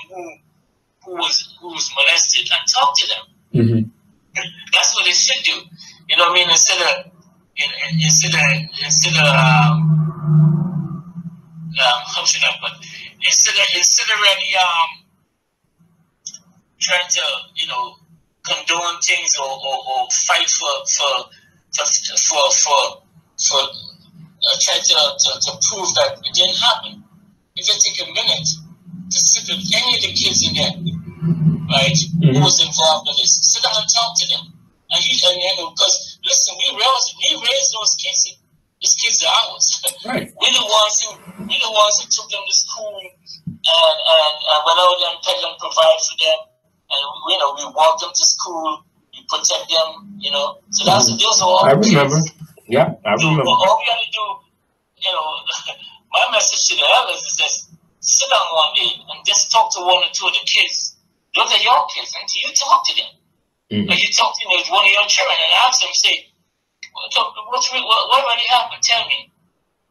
Speaker 5: who was molested and talk to them. That's what they should do. You know what I mean? Instead of how should I put? Instead of really trying to, you know, condone things or fight for try to prove that it didn't happen. If you take a minute to sit with any of the kids in there, right, who was involved in this, sit down and talk to them. And you know, because listen, we raised those kids. These kids are ours. Right. We're the ones who took them to school and went out and tried to provide for them. And you know, we walked them to school, we protect them, you know. So those are all
Speaker 6: I remember.
Speaker 5: kids.
Speaker 6: Yeah, I remember.
Speaker 5: All we got to do, you know, my message to the elders is just sit down one day and just talk to one or two of the kids. Look at your kids until you talk to them. Or you talk to them with one of your children and ask them, say, what really happened? Tell me.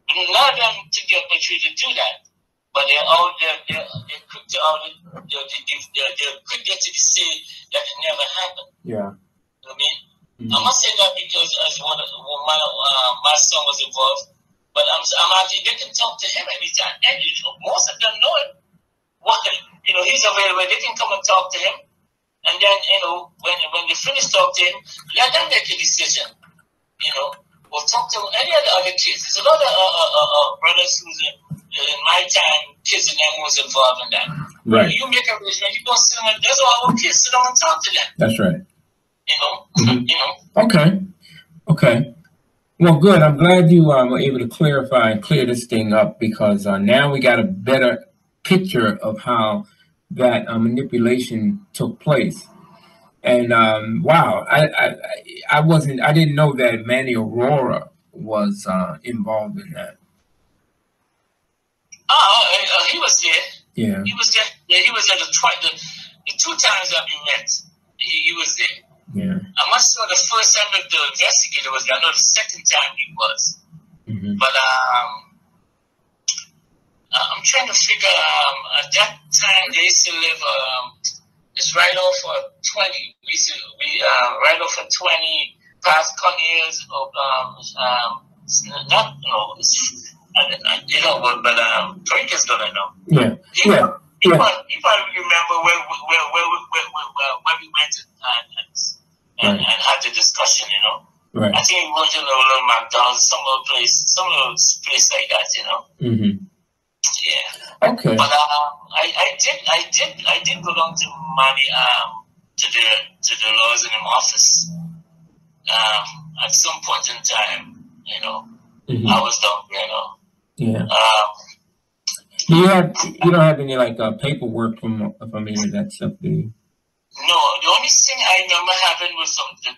Speaker 5: But none of them took the opportunity to do that. But they're quick to say that it never happened. Yeah. You know what I mean? I'm not saying that because as my son was involved, but I'm actually, they can talk to him anytime. And most of them know him. You know, he's available. They can come and talk to him. And then, you know, when they finish talking to him, let them make a decision. You know, or talk to any of the other kids. There's a lot of brothers who's in my time, kids and them was involved in that. Right. You make a arrangement, you go sit down, that's all our kids sit down and talk to them. That's right. You know, you know. Okay. Well, good. I'm glad you were able to clarify and clear this thing up because now we got a better picture of how that manipulation took place. And wow, I didn't know that Manny Aurora was involved in that. He was there. Yeah. He was there. Yeah, he was there the 2 times that we met. He was there. Yeah. I'm not sure the first time that the investigator was there. I know the second time he was. But I'm trying to figure at that time they used to live it's right off of 20. We right off of 20 past years of not no you know what, but Taariq is gonna know. Yeah. He probably remember where we went and had the discussion, you know. Right. I think we went to a little McDonald's, some little place like that, you know. Yeah. Okay. But I did go down to Manny to the laws in the office. At some point in time, you know, I was down there, you know. Yeah. You don't have any like paperwork from any of that stuff, do you? No, the only thing I remember having was the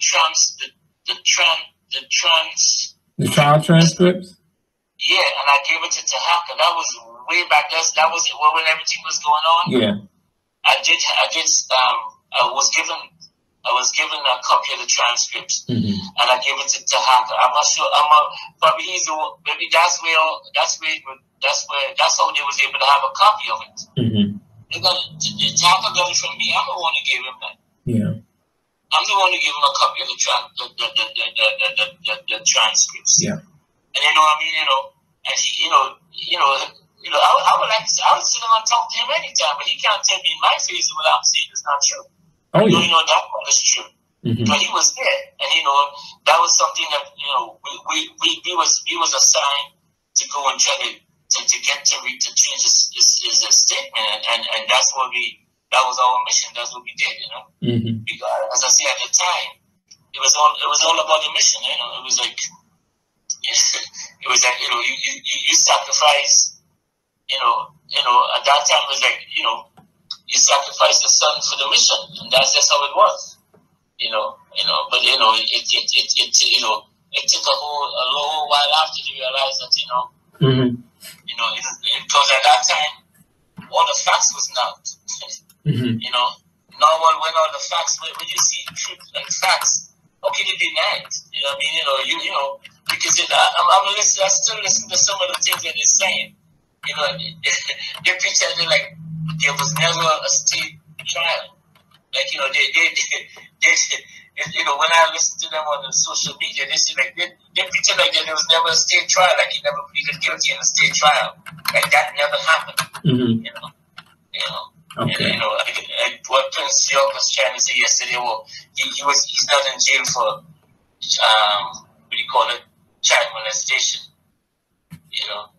Speaker 5: trial transcripts. Yeah, and I gave it to Tahaka. That was way back. That was when everything was going on. Yeah. I was given a copy of the transcripts, and I gave it to Tahaka. I'm not sure. Probably maybe that's how they was able to have a copy of it. Tahaka got it from me. I'm the one who gave him that. Yeah. I'm the one who gave him a copy of the transcripts. Yeah. And you know what I mean, and he, I would like to, I would sit down and talk to him anytime, but he can't tell me in my face what I'm saying is not true.
Speaker 6: Oh, yeah.
Speaker 5: That one is true. But he was there, and that was something that we was assigned to go and try to get to change his statement, and that's what that was our mission. That's what we did, Because as I said at the time, it was all about the mission. It was like you sacrifice. At that time it was like you sacrifice the son for the mission, and that's just how it was. But it took a long while after to realize that because at that time all the facts was not. Now when all the facts, when you see truth and facts, how can you deny it? Because I still listen to some of the things that they're saying. They pretending like there was never a state trial. Like when I listen to them on the social media, they say like they pretend like there was never a state trial, like he never pleaded guilty in a state trial, like that never happened.
Speaker 6: Okay.
Speaker 5: And, what Prince York was trying to say yesterday, he's not in jail for what do you call it, child molestation.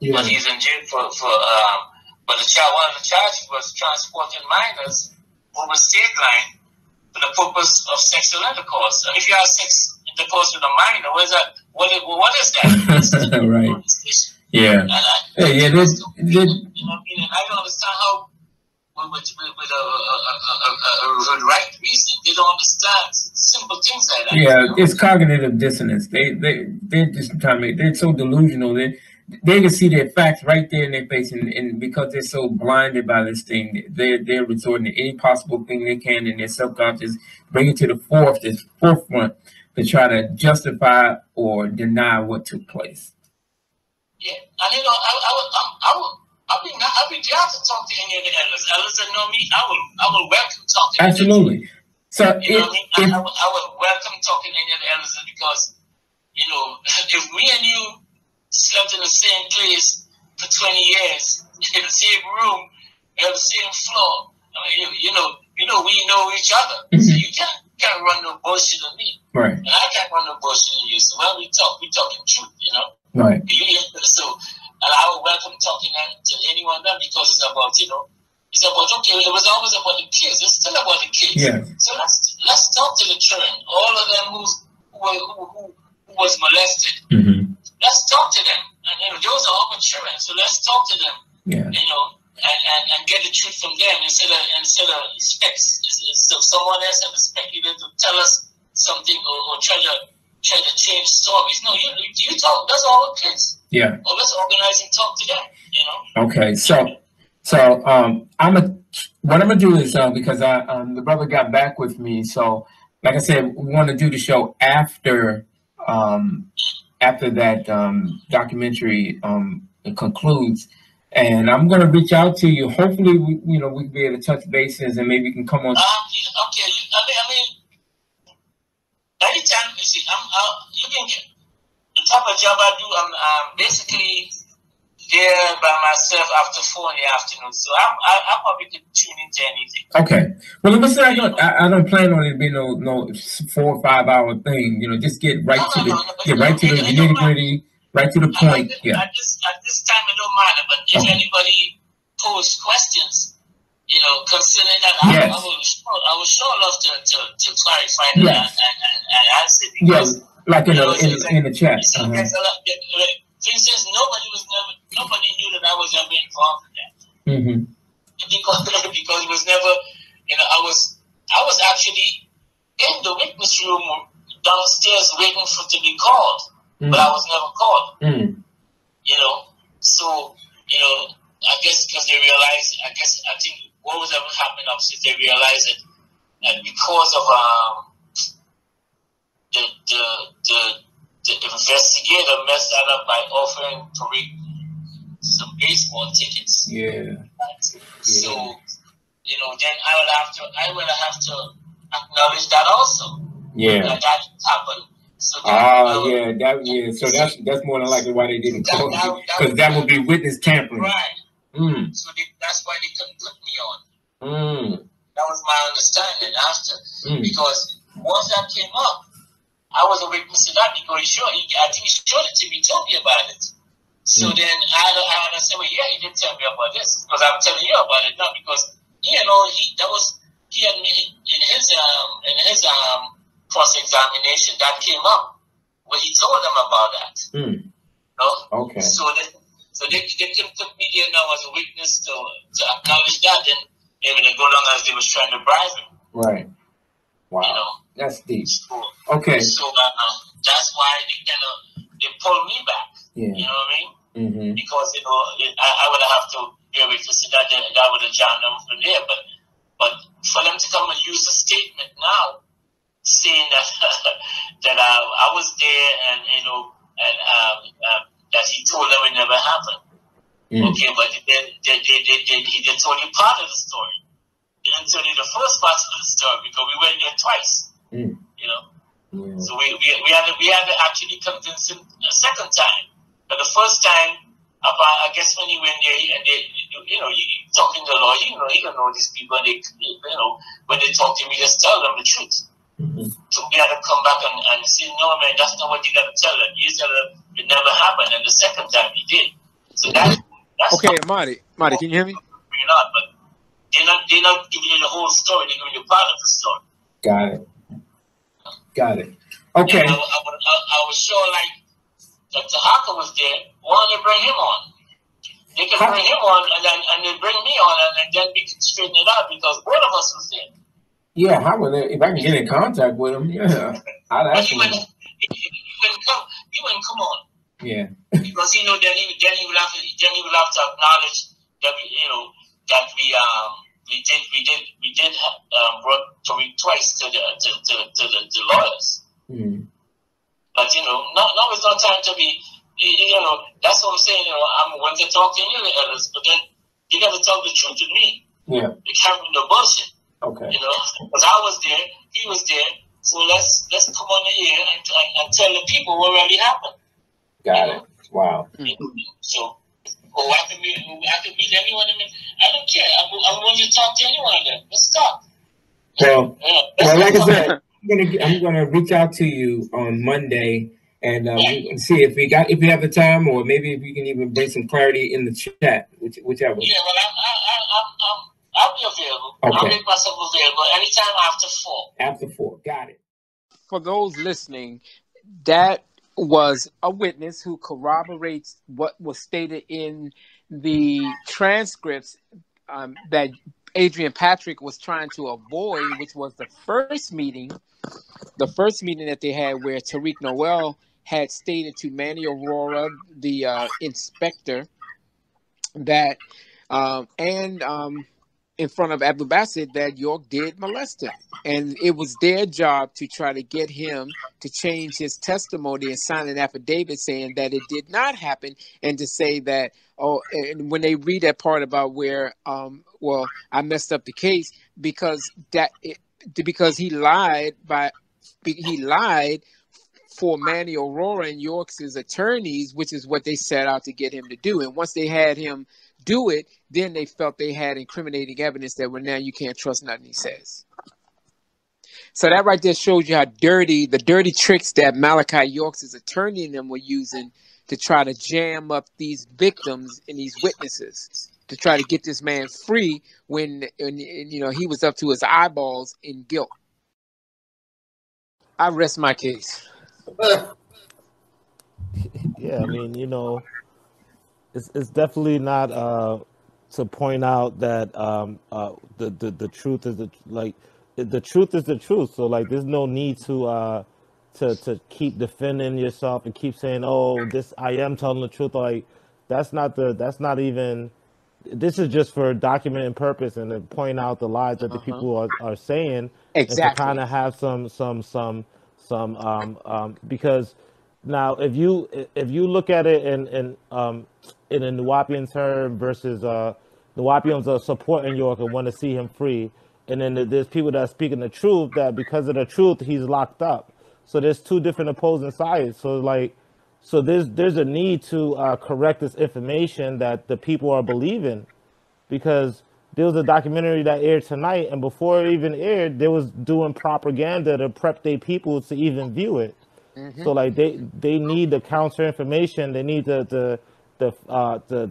Speaker 5: But he's in jail for but one of the charges was transporting minors over state line for the purpose of sexual intercourse. And if you have sex intercourse with a minor, what is that? What is that?
Speaker 6: Right. Yeah.
Speaker 5: And I don't understand how, with a right reason, they don't understand simple things like that.
Speaker 6: Yeah, it's cognitive dissonance. They're just they're so delusional. They can see their facts right there in their face, and because they're so blinded by this thing, they're resorting to any possible thing they can in their subconscious, bring it to the forefront to try to justify or deny what took place.
Speaker 5: Yeah, and I'll be glad to talk to any of the elders. Elders that know me, I will welcome talking.
Speaker 6: Absolutely. So
Speaker 5: I will welcome talking to any of the elders because if me and you slept in the same place for 20 years, in the same room, on the same floor. We know each other. So you can't run no bullshit on me.
Speaker 6: Right.
Speaker 5: And I can't run no bullshit on you. So when we talking truth,
Speaker 6: Right.
Speaker 5: So, and I would welcome talking to anyone then because it's about, it's about, it was always about the kids. It's still about the kids.
Speaker 6: Yeah.
Speaker 5: So let's talk to the children. All of them who was molested. Let's talk to them, and those are our children. So let's talk to them, and get the truth from them instead of specs. So someone else has a speculator to tell us something or try to change stories. No, you talk. That's all our kids.
Speaker 6: Yeah.
Speaker 5: Or let's organize and talk to them.
Speaker 6: Okay, so what I'm gonna do is because the brother got back with me, so like I said, we want to do the show after that documentary concludes, and I'm going to reach out to you. Hopefully, we can be able to touch bases, and maybe you can come on.
Speaker 5: Okay. I mean, anytime you see, you can get the type of job I do. I'm basically there by myself after 4 in the afternoon, so I probably could tune into anything.
Speaker 6: Okay. Well, listen, I don't plan on it being no 4 or 5 hour thing. Just get right to the nitty gritty, right to the point. Yeah.
Speaker 5: At this time, it don't matter. But if anybody pose questions, concerning that, I would sure love to clarify that and answer. Because,
Speaker 6: like in the chat.
Speaker 5: For instance, nobody knew that I was ever involved in that. Because it was never, I was actually in the witness room downstairs waiting to be called, but I was never called. So I guess because they realized, I think what was ever happening upstairs, they realized that because of the investigator messed that up by offering Taariq some baseball tickets.
Speaker 6: Yeah.
Speaker 5: So, then I will have to acknowledge that also.
Speaker 6: Yeah.
Speaker 5: That happened. So
Speaker 6: yeah. So that's more than likely why they didn't call you, because that would be witness tampering.
Speaker 5: Right. So that's why they couldn't put me on. That was my understanding after, because once that came up, I was a witness to that because I think he showed it to me, told me about it. So then I said, well, yeah, he did tell me about this, because I'm telling you about it now, because he had me in his cross-examination that came up when he told them about that. No?
Speaker 6: Okay.
Speaker 5: So they couldn't put me there now as a witness to acknowledge that, and they would go along as they was trying to bribe him.
Speaker 6: Right. Wow.
Speaker 5: You know?
Speaker 6: That's deep.
Speaker 5: So,
Speaker 6: okay.
Speaker 5: So that's why they pulled me back.
Speaker 6: Yeah.
Speaker 5: You know what I mean? Because I would have to be able to see that would have jammed them from there. But for them to come and use a statement now, saying that I was there and that he told them it never happened. Okay, but then he did told you part of the story. He didn't tell you the first part of the story because we went there twice. You know. So we had to actually convince him a second time. But the first time, I guess when he went there and you talking to the lawyer, he don't know these people. And when they talk to me, just tell them the truth. So we had to come back and say, no, man, that's not what you got to tell them. You said it never happened, and the second time he did. So that's
Speaker 3: okay, Marty, can you hear me?
Speaker 5: But they're not giving you the whole story. They're giving you part of the story.
Speaker 6: Got it. Okay.
Speaker 5: And I was sure, like, Dr. Harker was there. Why don't they bring him on? They can bring him on, and they bring me on, and then we can straighten it out because both of us was there.
Speaker 6: Yeah, how would if I can get in contact with him? Yeah, I'd ask him.
Speaker 5: He wouldn't come on.
Speaker 6: Yeah.
Speaker 5: Because then he would have to acknowledge that we did brought Taariq twice to the lawyers. But now it's not time to be. That's what I'm saying. I'm going to talk to you, Ellis, but then you got to tell the truth to me.
Speaker 6: Yeah.
Speaker 5: You can't be no bullshit.
Speaker 6: Okay.
Speaker 5: Because I was there, he was there. So let's come on the air and tell the people what really happened.
Speaker 6: Got it. Wow.
Speaker 5: So, I can meet anyone. I don't care. I'm willing to talk to anyone of them. Let's talk.
Speaker 6: Well, like I said, I'm gonna reach out to you on Monday and see if we have the time, or maybe if you can even bring some clarity in the chat, whichever.
Speaker 5: Yeah, well, I'll be available.
Speaker 6: Okay.
Speaker 5: I'll make myself available anytime after 4.
Speaker 6: After 4, got it.
Speaker 3: For those listening, that was a witness who corroborates what was stated in the transcripts that Adrian Patrick was trying to avoid, which was the first meeting that they had where Taariq Noel had stated to Manny Aurora, the inspector, that in front of Abdul Basit that York did molest him. And it was their job to try to get him to change his testimony and sign an affidavit saying that it did not happen, and to say that, and when they read that part about where, I messed up the case because he lied for Manny Aurora and York's attorneys, which is what they set out to get him to do. And once they had him do it, then they felt they had incriminating evidence that now you can't trust nothing he says. So that right there shows you how the dirty tricks that Malachi York's attorney and them were using to try to jam up these victims and these witnesses to try to get this man free when he was up to his eyeballs in guilt. I rest my case.
Speaker 4: Yeah, I mean, it's definitely not to point out that the truth is the truth is the truth. So like, there's no need to keep defending yourself and keep saying, oh, I am telling the truth. Like, that's not even. This is just for documenting purpose and to point out the lies that the people are saying,
Speaker 3: exactly.
Speaker 4: And to kind of have some because now if you look at it in a Nuwaupian term versus Nuwaupians are supporting York and want to see him free, and then there's people that are speaking the truth that because of the truth he's locked up. So there's two different opposing sides. So like, so there's a need to correct this information that the people are believing, because there was a documentary that aired tonight, and before it even aired, they was doing propaganda to prep their people to even view it. So like they need the counter information, they need the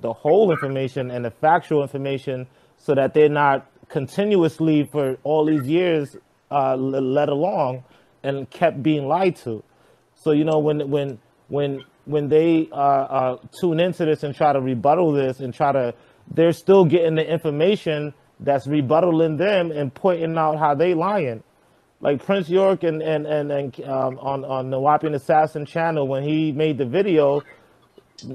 Speaker 4: whole information and the factual information, so that they're not continuously for all these years led along and kept being lied to. So you know, when they tune into this and try to rebuttal this and they're still getting the information that's rebuttaling them and pointing out how they lying. Like Prince York and on Nuwaupian Assassin channel, when he made the video,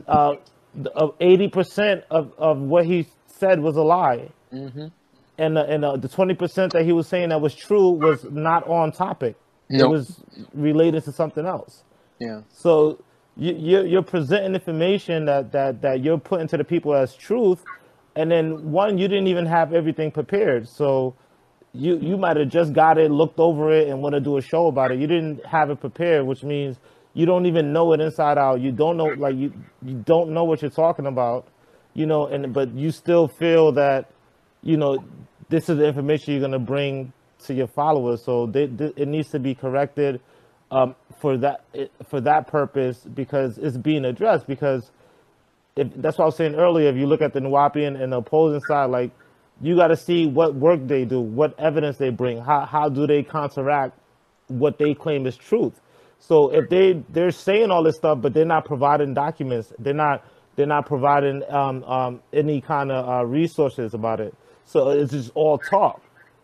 Speaker 4: of 80% of what he said was a lie, and the 20% that he was saying that was true was not on topic. It was related to something else.
Speaker 3: Yeah.
Speaker 4: So you're presenting information that you're putting to the people as truth, and then one, you didn't even have everything prepared. So you might have just got it, looked over it, and want to do a show about it. You didn't have it prepared, which means you don't even know it inside out. You don't know, like you don't know what you're talking about, you know. But you still feel that, you know, this is the information you're gonna bring to your followers. So it needs to be corrected for that purpose, because it's being addressed. Because that's what I was saying earlier. If you look at the Nuwaupian and the opposing side, like, you got to see what work they do, what evidence they bring, how do they counteract what they claim is truth. So if they're saying all this stuff, but they're not providing documents, they're not providing any kind of resources about it. So it's just all talk.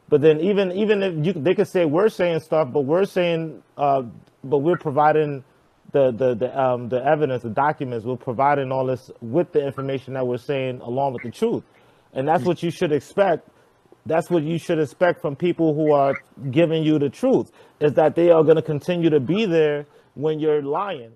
Speaker 4: But then even if they could say we're saying stuff, but we're saying but we're providing the evidence, the documents, we're providing all this with the information that we're saying along with the truth. And that's what you should expect. That's what you should expect from people who are giving you the truth, is that they are going to continue to be there when you're lying.